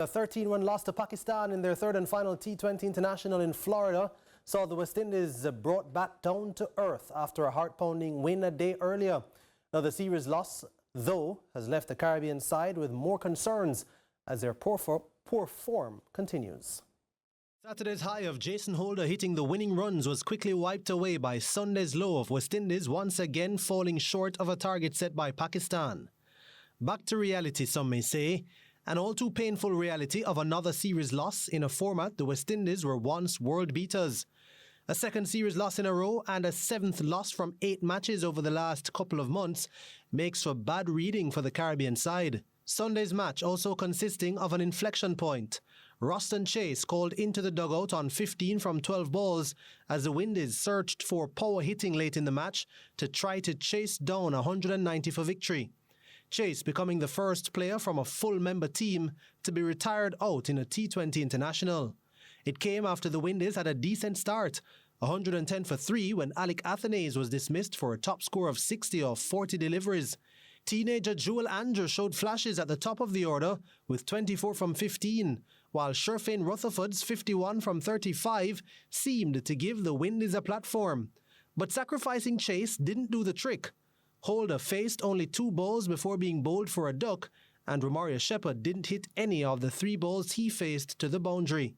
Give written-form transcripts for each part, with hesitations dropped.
A 13-1 loss to Pakistan in their third and final T20 international in Florida saw the West Indies brought back down to earth after a heart-pounding win a day earlier. Now the series loss, though, has left the Caribbean side with more concerns as their poor form continues. Saturday's high of Jason Holder hitting the winning runs was quickly wiped away by Sunday's low of West Indies once again falling short of a target set by Pakistan. Back to reality, some may say. An all too painful reality of another series loss in a format the West Indies were once world beaters. A second series loss in a row and a seventh loss from 8 matches over the last couple of months makes for bad reading for the Caribbean side. Sunday's match also consisting of an inflection point. Roston Chase called into the dugout on 15 from 12 balls as the Windies searched for power hitting late in the match to try to chase down 190 for victory. Chase becoming the first player from a full-member team to be retired out in a T20 international. It came after the Windies had a decent start, 110 for 3 when Alec Athanaze was dismissed for a top score of 60 off 40 deliveries. Teenager Jewel Andrew showed flashes at the top of the order with 24 from 15, while Sherfane Rutherford's 51 from 35 seemed to give the Windies a platform. But sacrificing Chase didn't do the trick. Holder faced only 2 balls before being bowled for a duck, and Romario Shepherd didn't hit any of the 3 balls he faced to the boundary.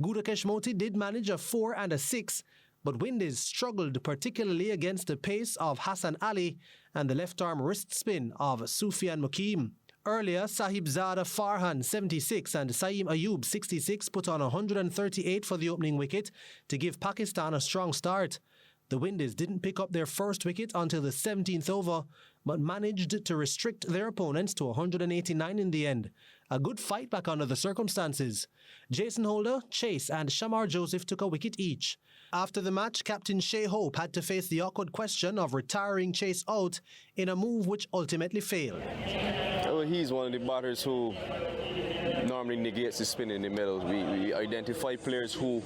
Gudakesh Moti did manage a 4 and a 6, but Windies struggled particularly against the pace of Hassan Ali and the left-arm wrist spin of Sufyan Mukim. Earlier, Sahibzada Farhan, 76, and Saeem Ayub, 66, put on 138 for the opening wicket to give Pakistan a strong start. The Windies didn't pick up their first wicket until the 17th over, but managed to restrict their opponents to 189 in the end. A good fight back under the circumstances. Jason Holder, Chase and Shamar Joseph took a wicket each. After the match, Captain Shea Hope had to face the awkward question of retiring Chase out in a move which ultimately failed. Well, he's one of the batters who normally negates the spin in the middle. We identify players who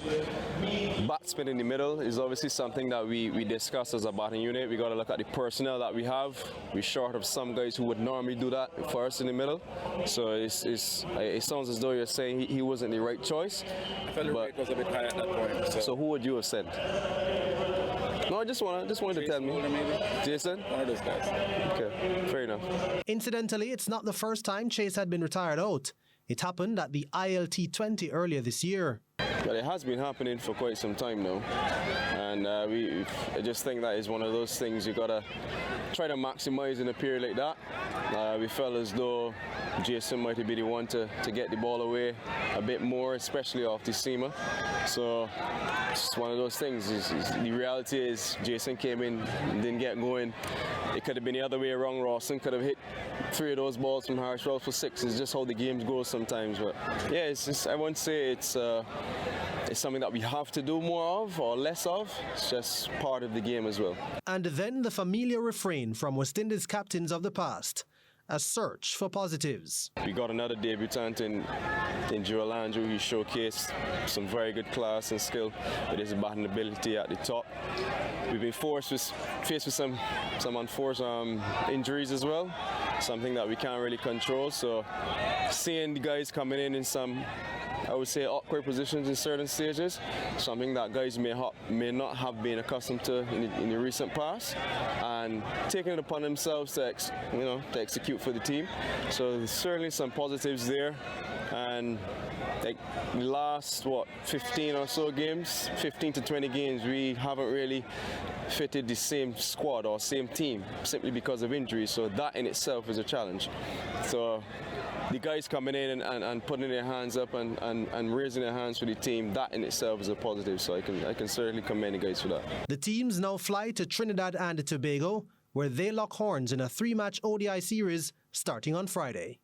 bat spin in the middle is obviously something that we discuss as a batting unit. We got to look at the personnel that we have. We're short of some guys who would normally do that for us in the middle. So it sounds as though you're saying he wasn't the right choice. I felt the rate was a bit high at that point. So who would you have sent? No, I just wanted to tell me. Maybe. Jason? One of those guys. Okay, fair enough. Incidentally, it's not the first time Chase had been retired out. It happened at the ILT20 earlier this year. But it has been happening for quite some time now. And I just think that is one of those things you got to try to maximize in a period like that. We felt as though Jason might be the one to get the ball away a bit more, especially off the seamer. So it's one of those things. The reality is Jason came in and didn't get going. It could have been the other way around. Rawson could have hit 3 of those balls from Harshwell for 6. It's just how the games go sometimes. But yeah, I won't say it's something that we have to do more of or less of. It's just part of the game as well. And then the familiar refrain from West Indies captains of the past. A search for positives. We got another debutant in Joel Andrew. He showcased some very good class and skill with his batting ability at the top. We've been faced with some unforced injuries as well, something that we can't really control. So seeing the guys coming in some, I would say, awkward positions in certain stages, something that guys may not have been accustomed to in the recent past, and taking it upon themselves to execute for the team. So there's certainly some positives there, and like the last 15 or so games, 15 to 20 games, we haven't really fitted the same squad or same team simply because of injuries. So that in itself is a challenge. So the guys coming in and putting their hands up and raising their hands for the team, that in itself is a positive. So I can certainly commend the guys for that. The teams now fly to Trinidad and Tobago, where they lock horns in a 3-match ODI series starting on Friday.